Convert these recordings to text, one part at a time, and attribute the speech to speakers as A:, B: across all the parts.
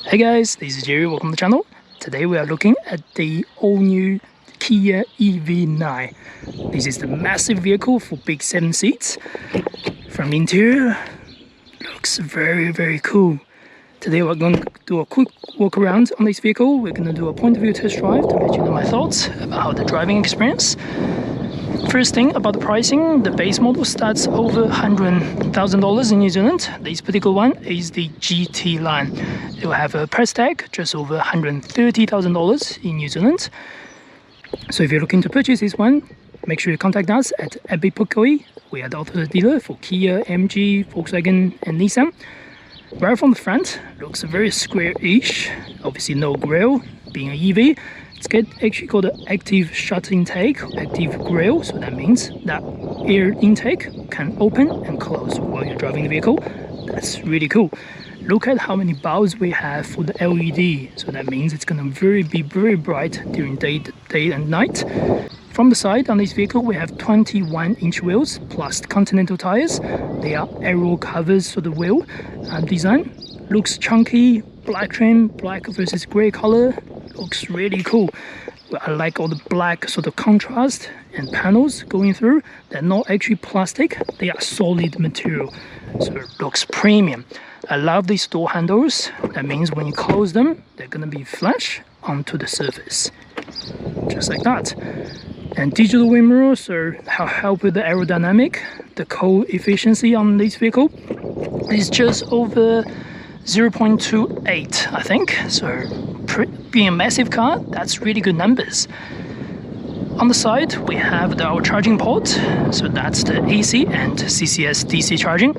A: Hey guys, this is Jerry, welcome to the channel. Today we are looking at the all-new Kia EV9. This is the massive vehicle for big 7 seats. From the interior, looks very cool. Today we're going to do a quick walk around on this vehicle. We're going to do a point of view test drive to let you know my thoughts about the driving experience. First thing about the pricing, the base model starts over $100,000 in New Zealand. This particular one is the GT-Line. It will have a price tag just over $130,000 in New Zealand. So if you're looking to purchase this one, make sure you contact us at Ebbett Pukekohe. We are the authorized dealer for Kia, MG, Volkswagen and Nissan. Right from the front, looks very square-ish. Obviously no grille, being an EV. It's actually called an active shut intake, active grille, so that means that air intake can open and close while you're driving the vehicle. That's really cool. Look at how many bulbs we have for the LED, so that means it's going to be very bright during day and night. From the side on this vehicle we have 21-inch wheels plus Continental tires. They are aero covers for the wheel design. Looks chunky, black trim, black versus grey color. Looks really cool. I like all the black sort of contrast and panels going through. They're not actually plastic, they are solid material, so it looks premium. I love these door handles. That means when you close them, they're going to be flush onto the surface, just like that. And digital wind mirrors help with the aerodynamic. The co-efficiency on this vehicle is just over 0.28, I think. So being a massive car, that's really good numbers. On the side we have our charging port, so that's the AC and CCS DC charging.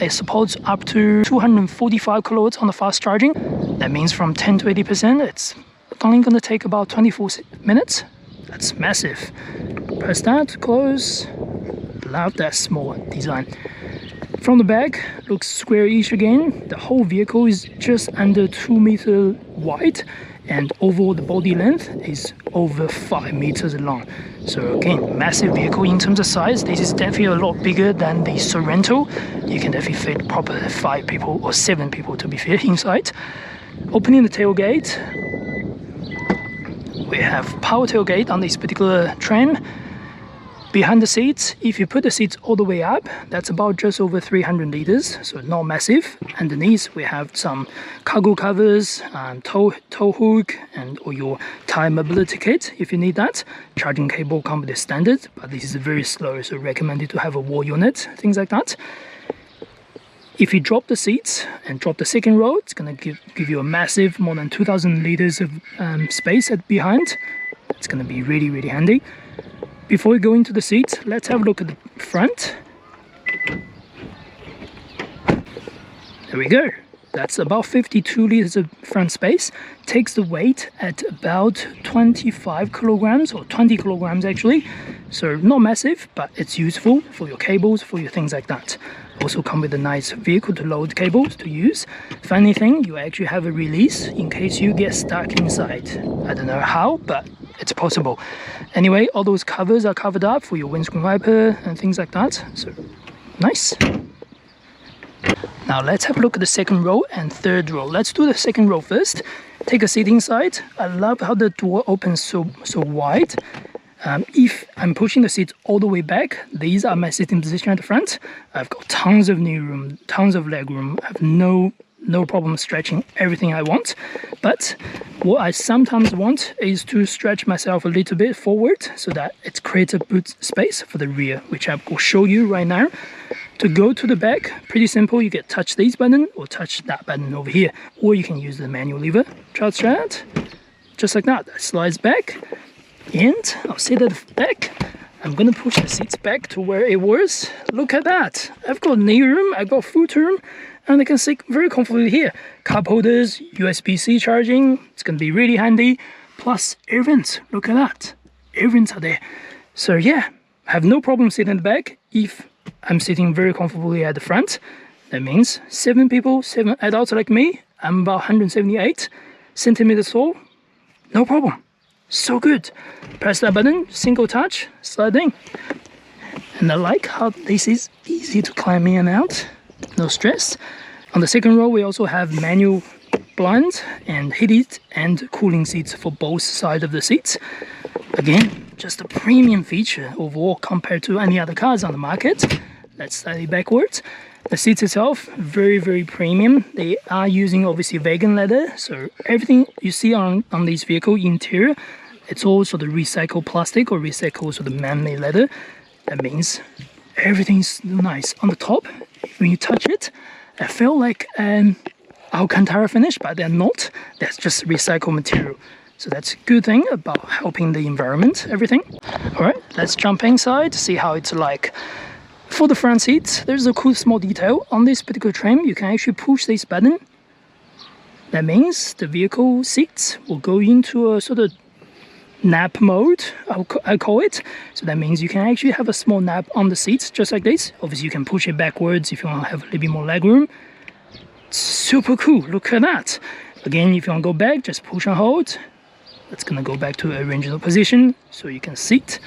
A: It supports up to 245 kilowatts on the fast charging. That means from 10 to 80%, it's only going to take about 24 minutes. That's massive. Press that, close. Love that small design. From the back, looks square-ish again. The whole vehicle is just under 2 meters wide, and overall the body length is over 5 meters long. So again, massive vehicle in terms of size. This is definitely a lot bigger than the Sorrento. You can definitely fit proper 5 people or 7 people to be fit inside. Opening the tailgate, we have power tailgate on this particular trim. Behind the seats, if you put the seats all the way up, that's about just over 300 liters, so not massive. Underneath we have some cargo covers, tow hook, and or your tire mobility kit if you need that. Charging cable comes with the standard, but this is very slow, so recommended to have a wall unit, things like that. If you drop the seats and drop the second row, it's going to give you a massive, more than 2,000 liters of space at behind. It's going to be really handy. Before we go into the seats, let's have a look at the front. There we go. That's about 52 liters of front space. Takes the weight at about 25 kilograms or 20 kilograms actually. So not massive, but it's useful for your cables, for your things like that. Also come with a nice vehicle to load cables to use. Funny thing, you actually have a release in case you get stuck inside. I don't know how, but it's possible. Anyway, all those covers are covered up for your windscreen wiper and things like that. So nice. Now let's have a look at the second row and third row. Let's do the second row first. Take a seat inside. I love how the door opens so wide. If I'm pushing the seats all the way back, these are my sitting position at the front. I've got tons of knee room, tons of leg room. I have no problem stretching everything I want. But what I sometimes want is to stretch myself a little bit forward so that it creates a boot space for the rear, which I will show you right now. To go to the back, pretty simple. You can touch this button or touch that button over here, or you can use the manual lever. Touch that, just like that. That slides back, and I'll sit at the back. I'm gonna push the seats back to where it was. Look at that. I've got knee room, I've got foot room, and I can sit very comfortably here. Cup holders, USB-C charging. It's gonna be really handy. Plus air vents. Look at that. Air vents are there. So yeah, I have no problem sitting in the back if I'm sitting very comfortably at the front. That means 7 people, 7 adults like me. I'm about 178 centimeters tall. No problem. So good. Press that button, single touch, slide in. And I like how this is easy to climb in and out. No stress. On the second row we also have manual blinds and heated and cooling seats for both sides of the seats. Again, just a premium feature overall compared to any other cars on the market. Let's slightly backwards. The seats itself, very premium. They are using obviously vegan leather, so everything you see on this vehicle interior, it's all sort of recycled plastic or recycled sort of man-made leather. That means everything's nice. On the top, when you touch it, I feel like Alcantara finish, but they're not. That's just recycled material. So that's a good thing about helping the environment, everything. All right, let's jump inside to see how it's like. For the front seats, there's a cool small detail. On this particular trim, you can actually push this button. That means the vehicle seats will go into a sort of nap mode, I call it. So that means you can actually have a small nap on the seats, just like this. Obviously, you can push it backwards if you want to have a little bit more leg room. Super cool, look at that. Again, if you want to go back, just push and hold. That's going to go back to the original position, so you can sit.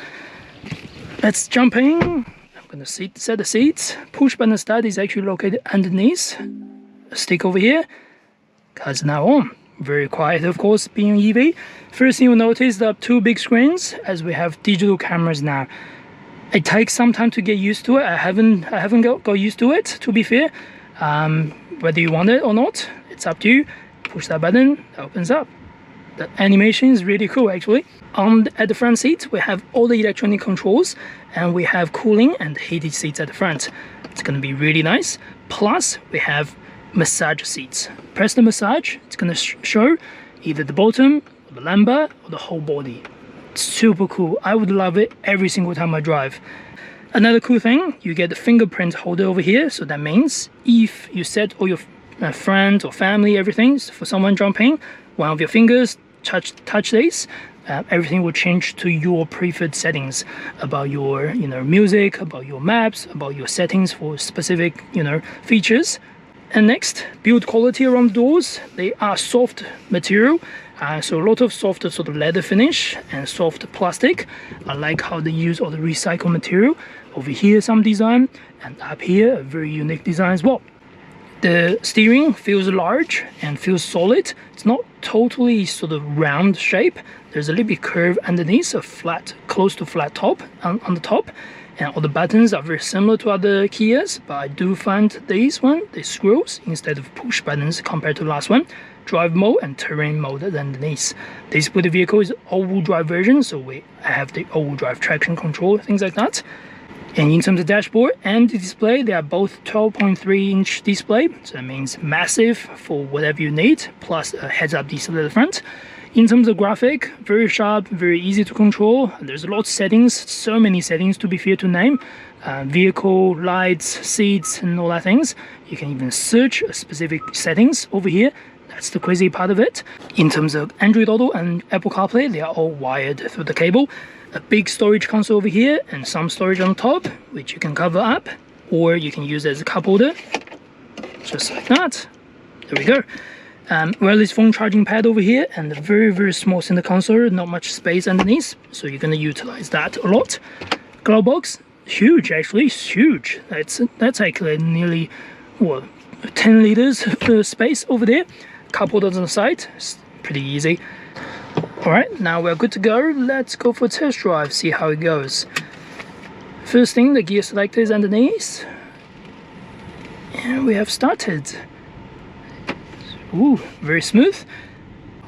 A: Let's jump in. I'm going to set the seats. Push button start is actually located underneath. A stick over here. Car's now on. Very quiet, of course, being an EV. First thing you'll notice, there are two big screens, as we have digital cameras now. It takes some time to get used to it. I haven't got used to it, to be fair. Whether you want it or not, it's up to you. Push that button, it opens up. The animation is really cool, actually. At the front seat, we have all the electronic controls, and we have cooling and heated seats at the front. It's going to be really nice. Plus, we have massage seats. Press the massage, it's going to show either the bottom, or the lumbar, or the whole body. It's super cool. I would love it every single time I drive. Another cool thing, you get the fingerprint holder over here. So that means if you set all your friends or family, everything, for someone jumping, one of your fingers touch this, everything will change to your preferred settings about your music, about your maps, about your settings for specific features. And next, build quality around the doors. They are soft material, so a lot of soft sort of leather finish and soft plastic. I like how they use all the recycled material. Over here some design, and up here a very unique design as well. The steering feels large and feels solid. It's not totally sort of round shape. There's a little bit curve underneath, a flat, close to flat top on the top. And all the buttons are very similar to other Kias, but I do find these screws instead of push buttons compared to the last one. Drive mode and terrain mode underneath. This particular vehicle is all-wheel drive version, so I have the all-wheel drive traction control, things like that. And in terms of dashboard and the display, they are both 12.3-inch display, so that means massive for whatever you need, plus a heads-up display at the front. In terms of graphic, very sharp, very easy to control. There's a lot of settings, so many settings to be fair to name. Vehicle, lights, seats, and all that things. You can even search specific settings over here. That's the crazy part of it. In terms of Android Auto and Apple CarPlay, they are all wired through the cable. A big storage console over here and some storage on top, which you can cover up, or you can use as a cup holder, just like that. There we go. Wireless phone charging pad over here, and a very small center console, not much space underneath, so you're going to utilize that a lot. Glove box, huge actually, huge. That's actually nearly 10 liters of space over there. Cup holders on the side, it's pretty easy. Alright, now we're good to go. Let's go for a test drive, see how it goes. First thing, the gear selector is underneath. And we have started. Ooh, very smooth.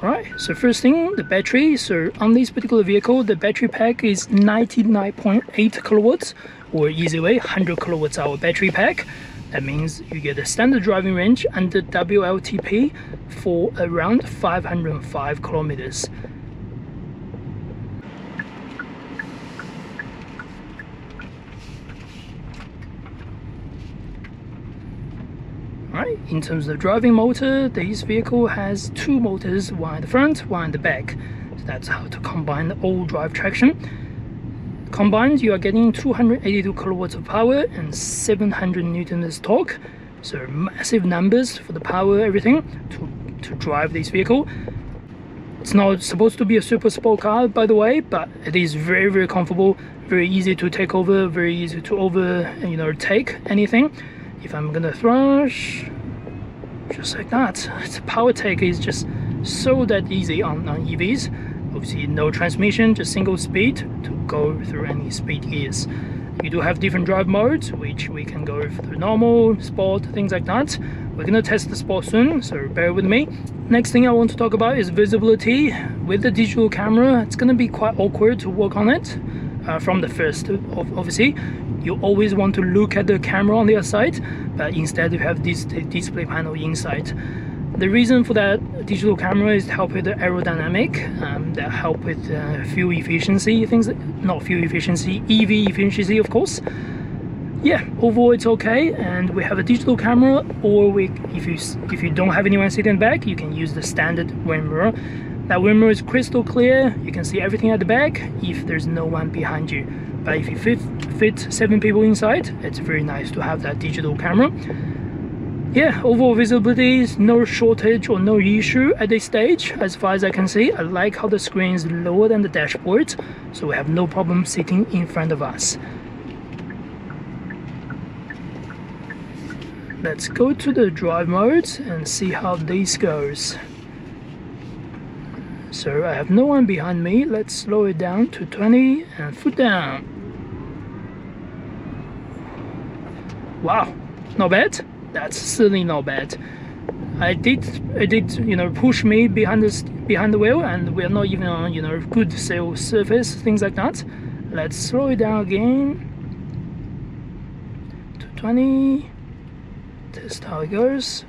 A: Alright, so first thing, the battery. So on this particular vehicle, the battery pack is 99.8 kilowatts, or easy way, 100 kilowatts hour battery pack. That means you get a standard driving range under WLTP for around 505 kilometers. Right, in terms of driving motor, this vehicle has two motors, one in the front, one in the back. So that's how to combine the all drive traction. Combined, you are getting 282 kilowatts of power and 700 newtons torque. So massive numbers for the power, everything to drive this vehicle. It's not supposed to be a super sport car, by the way, but it is very comfortable, very easy to take over, very easy to take anything. If I'm gonna thrash, just like that. The power take is just so that easy on EVs. Obviously no transmission, just single speed to go through any speed gears. You do have different drive modes, which we can go through normal, sport, things like that. We're gonna test the sport soon, so bear with me. Next thing I want to talk about is visibility. With the digital camera, it's gonna be quite awkward to work on it. From the first, obviously, you always want to look at the camera on the other side, but instead you have this display panel inside. The reason for that digital camera is to help with the aerodynamic, that help with fuel efficiency, not fuel efficiency, EV efficiency, of course. Yeah, overall it's okay, and we have a digital camera, or if you don't have anyone sitting back, you can use the standard wind mirror. That wind mirror is crystal clear, you can see everything at the back if there's no one behind you. But if you fit 7 people inside, it's very nice to have that digital camera. Yeah, overall visibility is no shortage or no issue at this stage, as far as I can see. I like how the screen is lower than the dashboard, so we have no problem sitting in front of us. Let's go to the drive mode and see how this goes. So I have no one behind me. Let's slow it down to 20 and foot down. Wow, not bad. That's certainly not bad. It did, you know, push me behind the wheel, and we're not even on, you know, good sail surface, things like that. Let's slow it down again to 20. Test how it goes.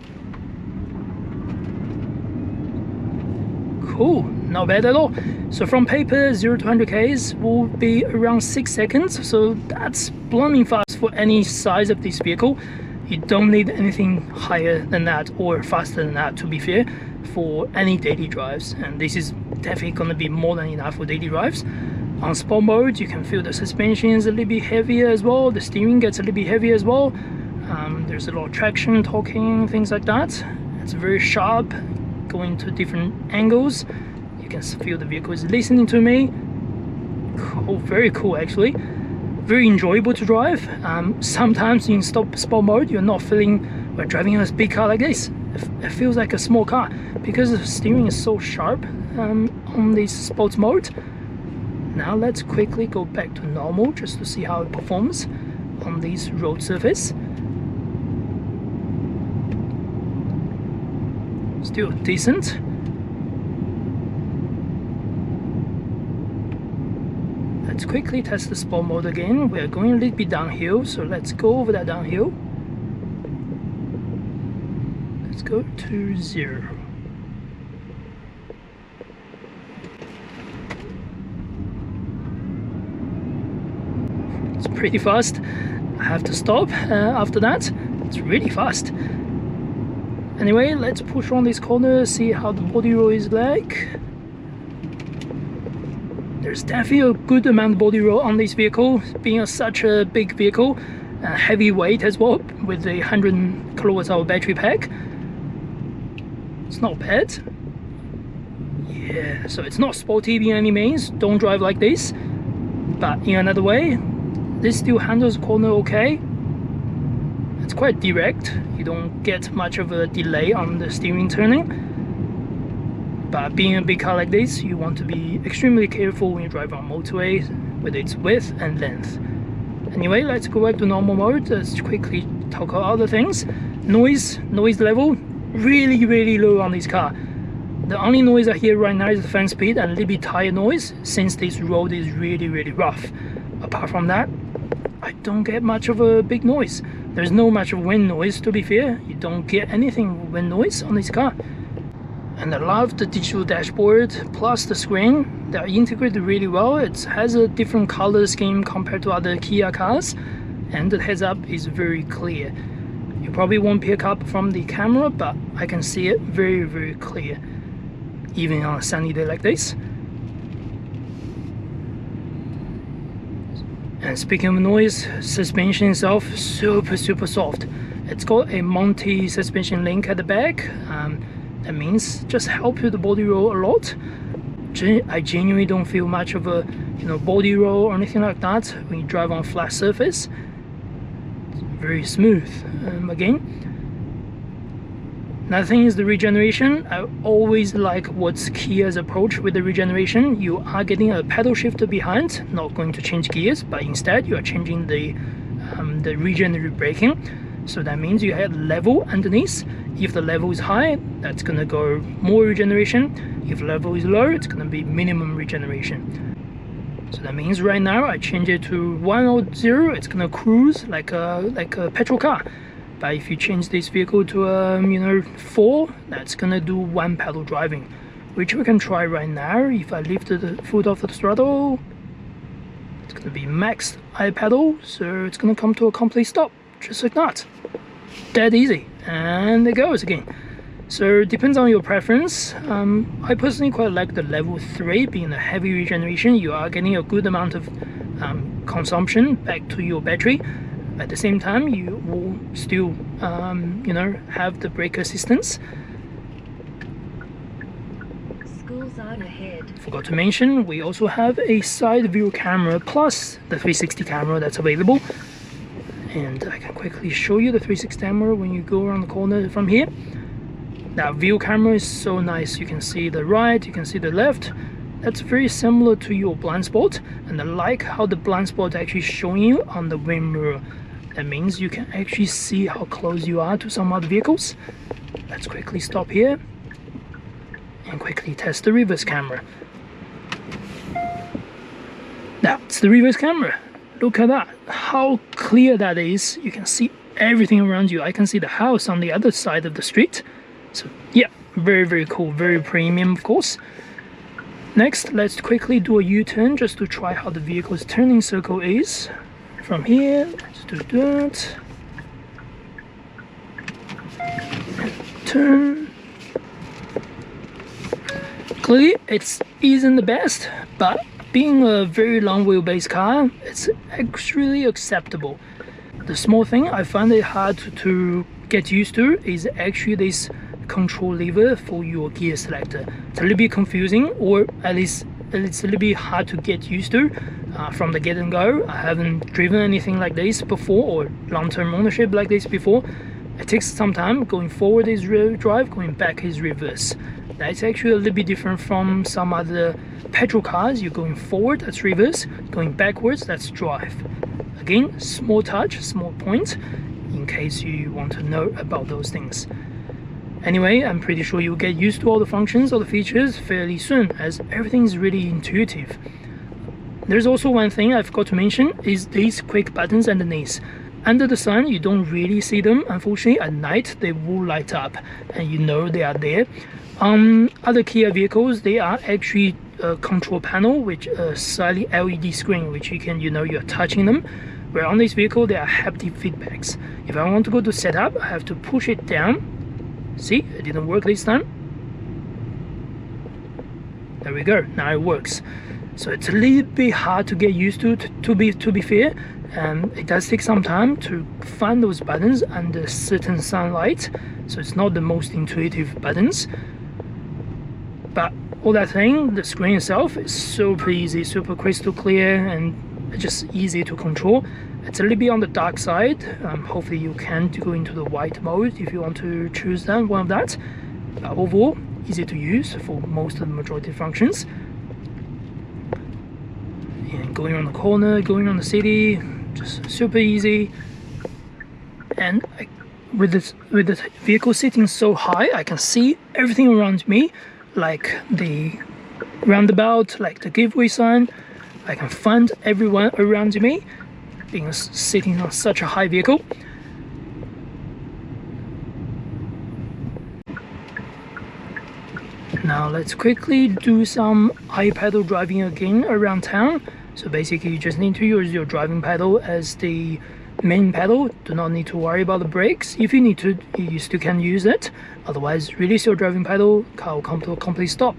A: Cool, not bad at all. So from paper, 0 to 100 k's will be around 6 seconds. So that's blooming fast for any size of this vehicle. You don't need anything higher than that or faster than that, to be fair, for any daily drives. And this is definitely going to be more than enough for daily drives. On sport mode, you can feel the suspension is a little bit heavier as well. The steering gets a little bit heavier as well. There's a lot of traction, torquing, things like that. It's very sharp, going to different angles. You can feel the vehicle is listening to me. Cool, very cool actually. Very enjoyable to drive. Sometimes in sport mode, you're not feeling we're driving a big car like this. It feels like a small car because the steering is so sharp on this sports mode. Now let's quickly go back to normal just to see how it performs on this road surface. Still decent. Let's quickly test the sport mode again. We are going a little bit downhill, so let's go over that downhill. Let's go to 0. It's pretty fast. I have to stop after that. It's really fast. Anyway, let's push on this corner, see how the body roll is like. There's definitely a good amount of body roll on this vehicle, being such a big vehicle, heavy weight as well, with the 100 kWh battery pack. It's not bad. Yeah, so it's not sporty by any means, don't drive like this. But in another way, this still handles corner okay. It's quite direct, you don't get much of a delay on the steering turning. But being a big car like this, you want to be extremely careful when you drive on motorway, with its width and length. Anyway, let's go back to normal mode. Let's quickly talk about other things. Noise level, really low on this car. The only noise I hear right now is the fan speed and a little bit tire noise, since this road is really rough. Apart from that, I don't get much of a big noise. There's no much of wind noise, to be fair. You don't get anything wind noise on this car. And I love the digital dashboard plus the screen. They're integrated really well. It has a different color scheme compared to other Kia cars, and the heads up is very clear. You probably won't pick up from the camera, but I can see it very clear, even on a sunny day like this. And speaking of noise, suspension itself super soft. It's got a multi suspension link at the back. That means just help with the body roll a lot. I genuinely don't feel much of a body roll or anything like that when you drive on flat surface. It's very smooth. Again, Another thing is the regeneration. I always like what's Kia's approach with the regeneration. You are getting a pedal shifter behind, not going to change gears, but instead you are changing the regenerative braking. So that means you have level underneath. If the level is high, that's gonna go more regeneration. If the level is low, it's gonna be minimum regeneration. So that means right now I change it to 1 or 0, it's gonna cruise like a petrol car. But if you change this vehicle to you know, 4, that's gonna do 1 pedal driving, which we can try right now. If I lift the foot off the throttle, it's gonna be max I pedal, so it's gonna come to a complete stop, just like that. That easy, and it goes again. So it depends on your preference. I personally quite like the level 3 being a heavy regeneration. You are getting a good amount of consumption back to your battery. At the same time, you will still you know, have the brake assistance.
B: School zone ahead.
A: Forgot to mention, we also have a side view camera plus the 360 camera that's available. And I can quickly show you the 360 camera when you go around the corner from here. That view camera is so nice. You can see the right, you can see the left. That's very similar to your blind spot, and I like how the blind spot is actually showing you on the wind mirror. That means you can actually see how close you are to some other vehicles. Let's quickly stop here and quickly test the reverse camera. That's the reverse camera. Look at that, how clear that is. You can see everything around you. I can see the house on the other side of the street. So yeah, very cool, very premium of course. Next, let's quickly do a U-turn just to try how the vehicle's turning circle is. From here, let's do that. Turn. Clearly, it isn't the best, but being a very long wheelbase car, it's actually acceptable. The small thing I find it hard to get used to is actually this control lever for your gear selector. It's a little bit confusing, or at least it's a little bit hard to get used to from the get and go. I haven't driven anything like this before, or long-term ownership like this before. It takes some time. Going forward is drive, going back is reverse. That's actually a little bit different from some other petrol cars. You're going forward, that's reverse. Going backwards, that's drive. Again, small touch, small point, in case you want to know about those things. Anyway, I'm pretty sure you'll get used to all the functions or the features fairly soon, as everything's really intuitive. There's also one thing I forgot to mention, is these quick buttons underneath. Under the sun, you don't really see them. Unfortunately, at night, they will light up, and you know they are there. Other Kia vehicles, they are actually a control panel, which a slightly LED screen, which you can, you know, you're touching them. Where on this vehicle, there are haptic feedbacks. If I want to go to setup, I have to push it down. See, it didn't work this time. There we go, now it works. So it's a little bit hard to get used to be fair, and it does take some time to find those buttons under certain sunlight, so it's not the most intuitive buttons. But all that thing, the screen itself is super easy, super crystal clear, and just easy to control. It's a little bit on the dark side. Hopefully you can go into the white mode if you want to choose one of that. But overall, easy to use for most of the majority functions. And going around the corner, going around the city, just super easy. And with the vehicle sitting so high, I can see everything around me, like the roundabout, like the giveaway sign. I can find everyone around me, being sitting on such a high vehicle. Now let's quickly do some pedal driving again around town. So basically you just need to use your driving pedal as the main pedal. Do not need to worry about the brakes. If you need to, you still can use it. Otherwise, release your driving pedal, car will come to a complete stop.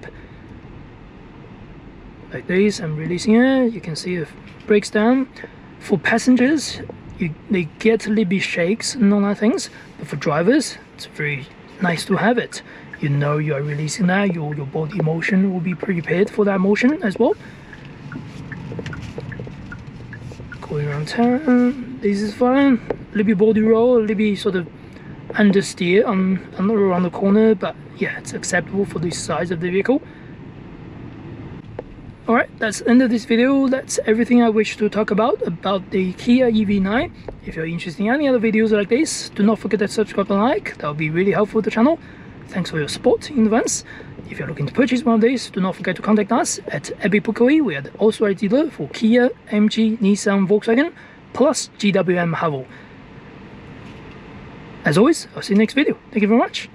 A: Like this, I'm releasing it, you can see it breaks down. For passengers, they get a little bit shakes and all that things, but for drivers, it's very nice to have it. You know you are releasing that, your body motion will be prepared for that motion as well. Going around town, this is fine. A little bit body roll, a little bit sort of understeer on around the corner, but yeah, it's acceptable for the size of the vehicle. Alright, that's the end of this video. That's everything I wish to talk about the Kia EV9. If you're interested in any other videos like this, do not forget to subscribe and like. That would be really helpful to the channel. Thanks for your support in advance. If you're looking to purchase one of these, do not forget to contact us at Ebbett Pukekohe. We are the authorized dealer for Kia, MG, Nissan, Volkswagen, plus GWM Haval. As always, I'll see you next video. Thank you very much.